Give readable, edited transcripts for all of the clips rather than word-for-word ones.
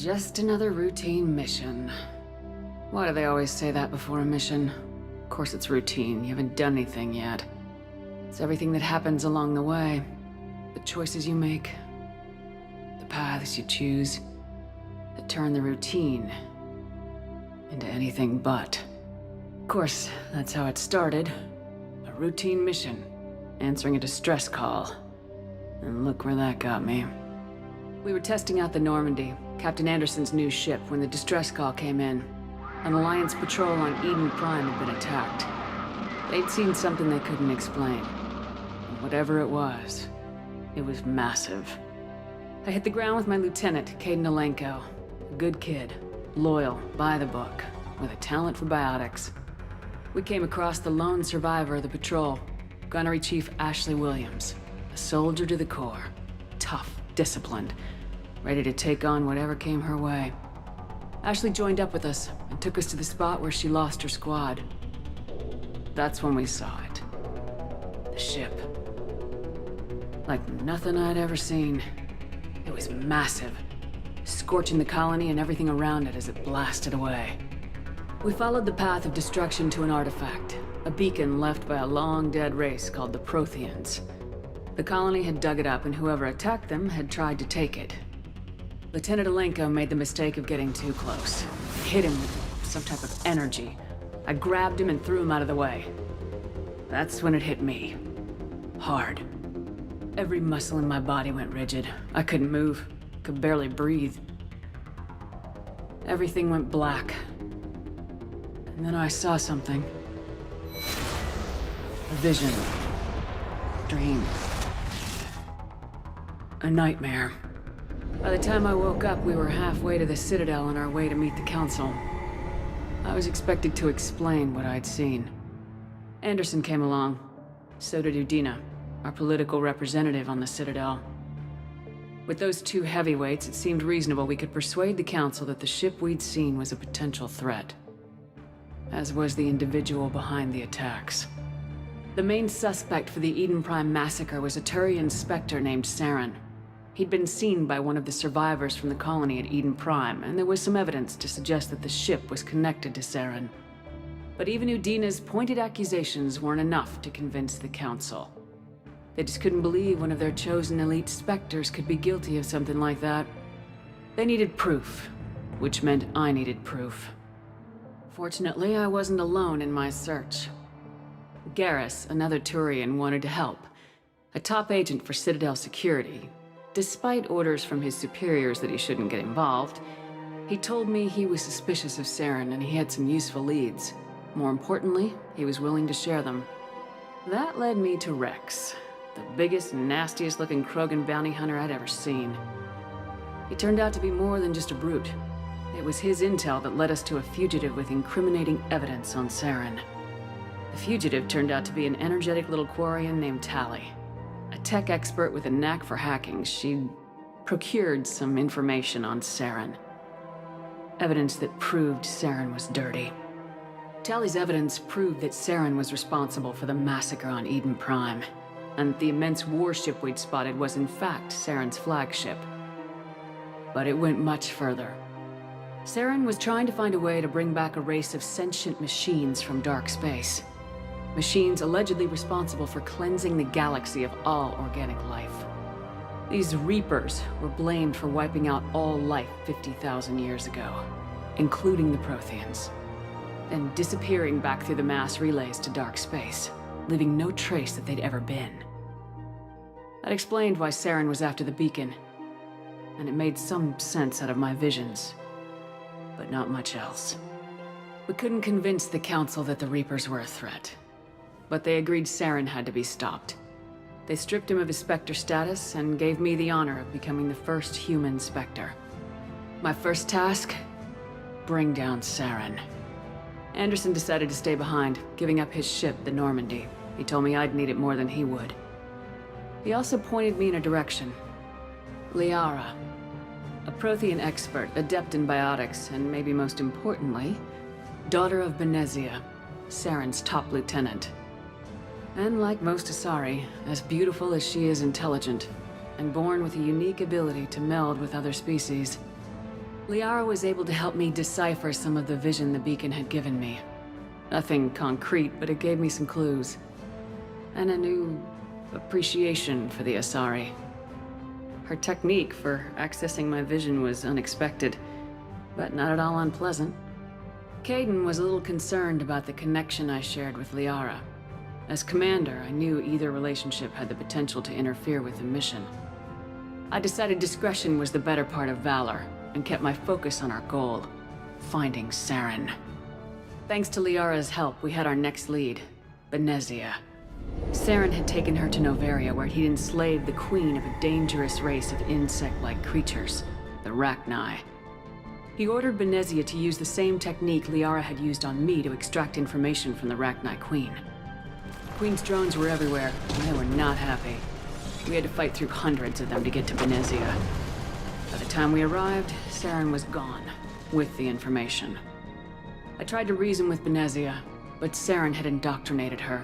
Just another routine mission. Why do they always say that before a mission? Of course it's routine, you haven't done anything yet. It's everything that happens along the way. The choices you make, the paths you choose, that turn the routine into anything but. Of course, that's how it started. A routine mission, answering a distress call. And look where that got me. We were testing out the Normandy, Captain Anderson's new ship, when the distress call came in. An Alliance patrol on Eden Prime had been attacked. They'd seen something they couldn't explain. And whatever it was massive. I hit the ground with my lieutenant, Caden Alenko. A good kid, loyal, by the book, with a talent for biotics. We came across the lone survivor of the patrol, Gunnery Chief Ashley Williams. A soldier to the core. Tough, disciplined, ready to take on whatever came her way. Ashley joined up with us and took us to the spot where she lost her squad. That's when we saw it. The ship. Like nothing I'd ever seen. It was massive, scorching the colony and everything around it as it blasted away. We followed the path of destruction to an artifact, a beacon left by a long-dead race called the Protheans. The colony had dug it up, and whoever attacked them had tried to take it. Lieutenant Alenko made the mistake of getting too close. Hit him with some type of energy. I grabbed him and threw him out of the way. That's when it hit me. Hard. Every muscle in my body went rigid. I couldn't move, could barely breathe. Everything went black. And then I saw something. A vision. Dream. A nightmare. By the time I woke up, we were halfway to the Citadel on our way to meet the Council. I was expected to explain what I'd seen. Anderson came along. So did Udina, our political representative on the Citadel. With those two heavyweights, it seemed reasonable we could persuade the Council that the ship we'd seen was a potential threat. As was the individual behind the attacks. The main suspect for the Eden Prime massacre was a Turian Spectre named Saren. He'd been seen by one of the survivors from the colony at Eden Prime, and there was some evidence to suggest that the ship was connected to Saren. But even Udina's pointed accusations weren't enough to convince the Council. They just couldn't believe one of their chosen elite Spectres could be guilty of something like that. They needed proof, which meant I needed proof. Fortunately, I wasn't alone in my search. Garrus, another Turian, wanted to help. A top agent for Citadel security. Despite orders from his superiors that he shouldn't get involved, he told me he was suspicious of Saren and he had some useful leads. More importantly, he was willing to share them. That led me to Rex, the biggest, nastiest looking Krogan bounty hunter I'd ever seen. He turned out to be more than just a brute. It was his intel that led us to a fugitive with incriminating evidence on Saren. The fugitive turned out to be an energetic little Quarian named Tali. A tech expert with a knack for hacking, she'd procured some information on Saren. Evidence that proved Saren was dirty. Tali's evidence proved that Saren was responsible for the massacre on Eden Prime, and the immense warship we'd spotted was in fact Saren's flagship. But it went much further. Saren was trying to find a way to bring back a race of sentient machines from dark space. Machines allegedly responsible for cleansing the galaxy of all organic life. These Reapers were blamed for wiping out all life 50,000 years ago, including the Protheans, then disappearing back through the mass relays to dark space, leaving no trace that they'd ever been. That explained why Saren was after the beacon, and it made some sense out of my visions, but not much else. We couldn't convince the Council that the Reapers were a threat. But they agreed Saren had to be stopped. They stripped him of his Spectre status and gave me the honor of becoming the first human Spectre. My first task? Bring down Saren. Anderson decided to stay behind, giving up his ship, the Normandy. He told me I'd need it more than he would. He also pointed me in a direction. Liara. A Prothean expert, adept in biotics, and maybe most importantly, daughter of Benezia, Saren's top lieutenant. And like most Asari, as beautiful as she is intelligent, and born with a unique ability to meld with other species. Liara was able to help me decipher some of the vision the beacon had given me. Nothing concrete, but it gave me some clues. And a new appreciation for the Asari. Her technique for accessing my vision was unexpected, but not at all unpleasant. Kaidan was a little concerned about the connection I shared with Liara. As commander, I knew either relationship had the potential to interfere with the mission. I decided discretion was the better part of valor, and kept my focus on our goal, finding Saren. Thanks to Liara's help, we had our next lead, Benezia. Saren had taken her to Noveria, where he'd enslaved the queen of a dangerous race of insect-like creatures, the Rachni. He ordered Benezia to use the same technique Liara had used on me to extract information from the Rachni queen. The queen's drones were everywhere, and they were not happy. We had to fight through hundreds of them to get to Benezia. By the time we arrived, Saren was gone, with the information. I tried to reason with Benezia, but Saren had indoctrinated her.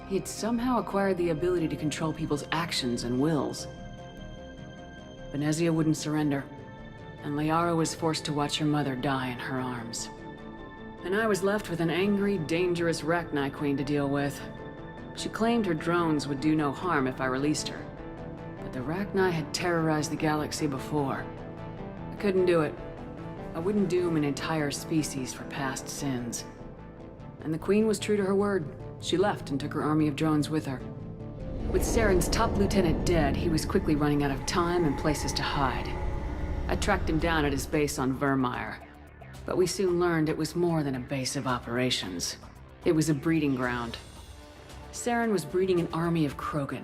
He had somehow acquired the ability to control people's actions and wills. Benezia wouldn't surrender, and Liara was forced to watch her mother die in her arms. And I was left with an angry, dangerous Rachni queen to deal with. She claimed her drones would do no harm if I released her. But the Rachni had terrorized the galaxy before. I couldn't do it. I wouldn't doom an entire species for past sins. And the queen was true to her word. She left and took her army of drones with her. With Saren's top lieutenant dead, he was quickly running out of time and places to hide. I tracked him down at his base on Vermeer, but we soon learned it was more than a base of operations. It was a breeding ground. Saren was breeding an army of Krogan.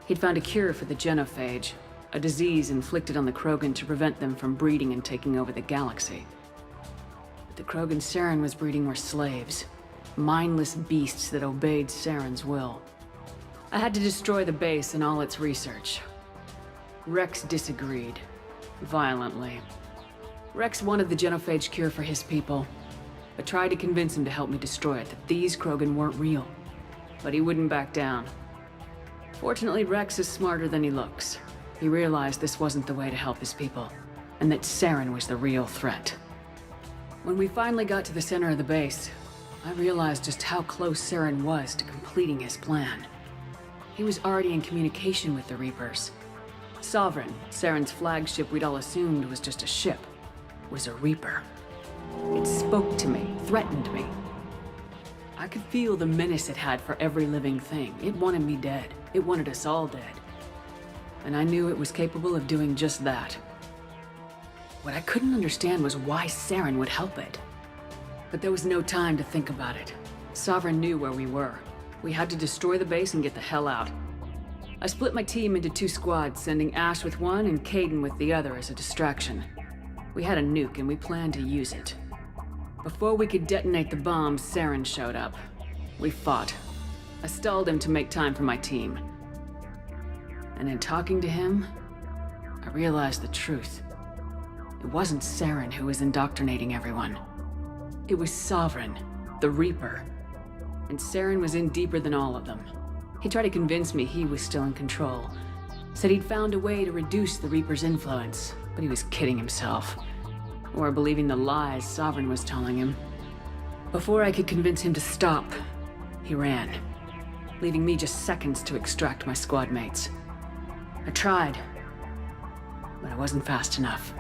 He'd found a cure for the genophage, a disease inflicted on the Krogan to prevent them from breeding and taking over the galaxy. But the Krogan Saren was breeding were slaves, mindless beasts that obeyed Saren's will. I had to destroy the base and all its research. Rex disagreed. Violently. Rex wanted the genophage cure for his people. I tried to convince him to help me destroy it, that these Krogan weren't real. But he wouldn't back down. Fortunately, Rex is smarter than he looks. He realized this wasn't the way to help his people, and that Saren was the real threat. When we finally got to the center of the base, I realized just how close Saren was to completing his plan. He was already in communication with the Reapers. Sovereign, Saren's flagship we'd all assumed was just a ship, was a Reaper. It spoke to me, threatened me. I could feel the menace it had for every living thing. It wanted me dead. It wanted us all dead. And I knew it was capable of doing just that. What I couldn't understand was why Saren would help it. But there was no time to think about it. Sovereign knew where we were. We had to destroy the base and get the hell out. I split my team into 2 squads, sending Ash with one and Kaidan with the other as a distraction. We had a nuke and we planned to use it. Before we could detonate the bomb, Saren showed up. We fought. I stalled him to make time for my team. And in talking to him, I realized the truth. It wasn't Saren who was indoctrinating everyone. It was Sovereign, the Reaper. And Saren was in deeper than all of them. He tried to convince me he was still in control. Said he'd found a way to reduce the Reaper's influence, but he was kidding himself. Or believing the lies Sovereign was telling him. Before I could convince him to stop, he ran, leaving me just seconds to extract my squad mates. I tried, but I wasn't fast enough.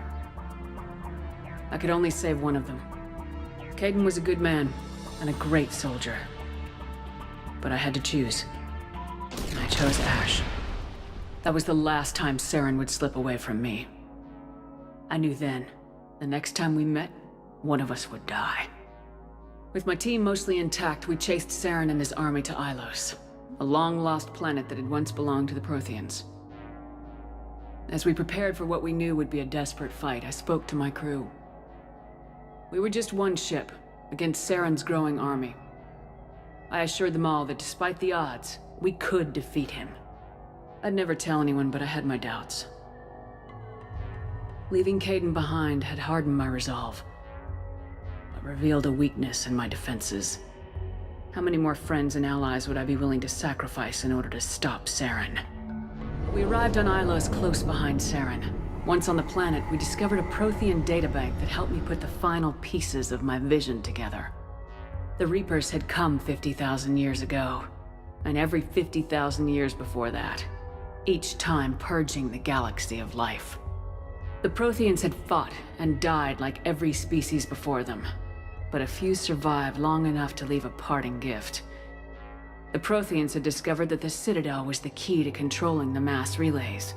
I could only save one of them. Kaidan was a good man and a great soldier. But I had to choose. And I chose Ash. That was the last time Saren would slip away from me. I knew then, the next time we met, one of us would die. With my team mostly intact, we chased Saren and his army to Ilos, a long-lost planet that had once belonged to the Protheans. As we prepared for what we knew would be a desperate fight, I spoke to my crew. We were just one ship, against Saren's growing army. I assured them all that despite the odds, we could defeat him. I'd never tell anyone, but I had my doubts. Leaving Kaidan behind had hardened my resolve, but revealed a weakness in my defenses. How many more friends and allies would I be willing to sacrifice in order to stop Saren? We arrived on Ilos close behind Saren. Once on the planet, we discovered a Prothean databank that helped me put the final pieces of my vision together. The Reapers had come 50,000 years ago, and every 50,000 years before that, each time purging the galaxy of life. The Protheans had fought and died like every species before them, but a few survived long enough to leave a parting gift. The Protheans had discovered that the Citadel was the key to controlling the mass relays.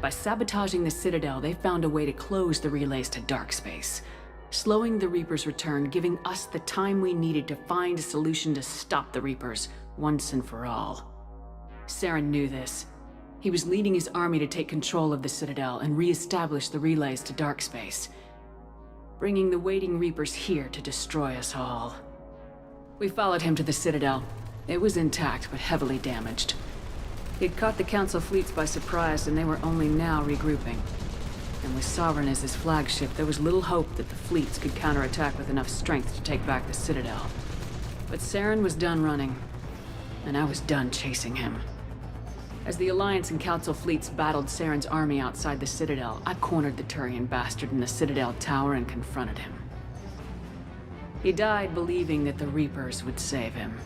By sabotaging the Citadel, they found a way to close the relays to dark space, slowing the Reapers' return, giving us the time we needed to find a solution to stop the Reapers once and for all. Saren knew this. He was leading his army to take control of the Citadel and re-establish the relays to dark space, bringing the waiting Reapers here to destroy us all. We followed him to the Citadel. It was intact, but heavily damaged. He'd caught the Council fleets by surprise, and they were only now regrouping. And with Sovereign as his flagship, there was little hope that the fleets could counterattack with enough strength to take back the Citadel. But Saren was done running, and I was done chasing him. As the Alliance and Council fleets battled Saren's army outside the Citadel, I cornered the Turian bastard in the Citadel tower and confronted him. He died believing that the Reapers would save him.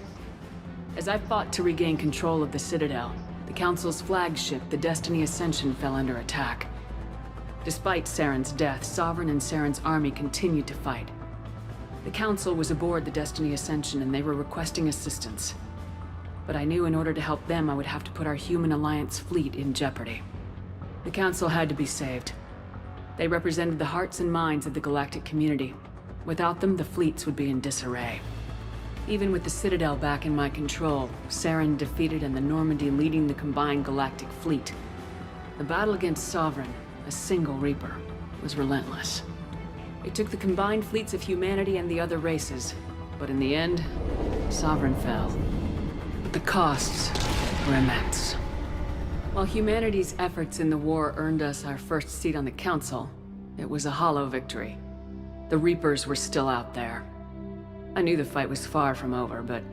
As I fought to regain control of the Citadel, the Council's flagship, the Destiny Ascension, fell under attack. Despite Saren's death, Sovereign and Saren's army continued to fight. The Council was aboard the Destiny Ascension and they were requesting assistance. But I knew in order to help them, I would have to put our human Alliance fleet in jeopardy. The Council had to be saved. They represented the hearts and minds of the galactic community. Without them, the fleets would be in disarray. Even with the Citadel back in my control, Saren defeated and the Normandy leading the combined galactic fleet, the battle against Sovereign, a single Reaper, was relentless. It took the combined fleets of humanity and the other races, but in the end, Sovereign fell. But the costs were immense. While humanity's efforts in the war earned us our first seat on the Council, it was a hollow victory. The Reapers were still out there. I knew the fight was far from over, but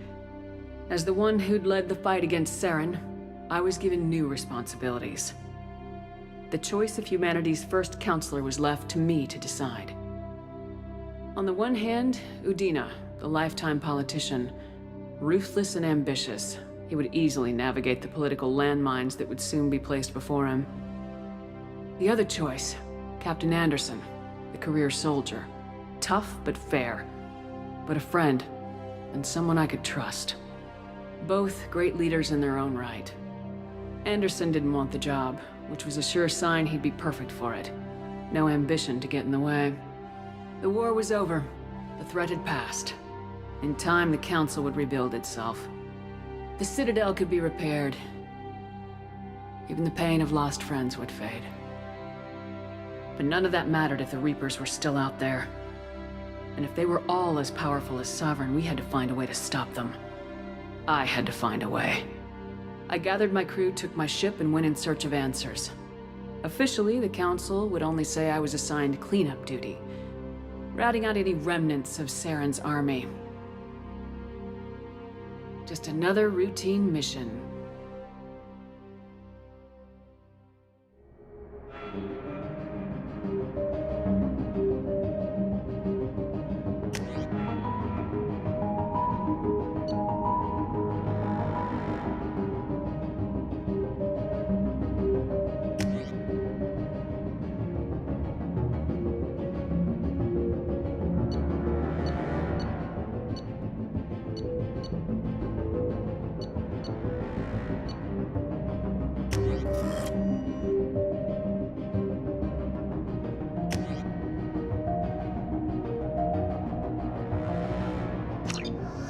as the one who'd led the fight against Saren, I was given new responsibilities. The choice of humanity's first counselor was left to me to decide. On the one hand, Udina, the lifetime politician, ruthless and ambitious, he would easily navigate the political landmines that would soon be placed before him. The other choice, Captain Anderson, the career soldier, tough but fair, but a friend, and someone I could trust. Both great leaders in their own right. Anderson didn't want the job, which was a sure sign he'd be perfect for it. No ambition to get in the way. The war was over. The threat had passed. In time, the Council would rebuild itself. The Citadel could be repaired. Even the pain of lost friends would fade. But none of that mattered if the Reapers were still out there. And if they were all as powerful as Sovereign, we had to find a way to stop them. I had to find a way. I gathered my crew, took my ship, and went in search of answers. Officially, the Council would only say I was assigned cleanup duty, routing out any remnants of Saren's army. Just another routine mission.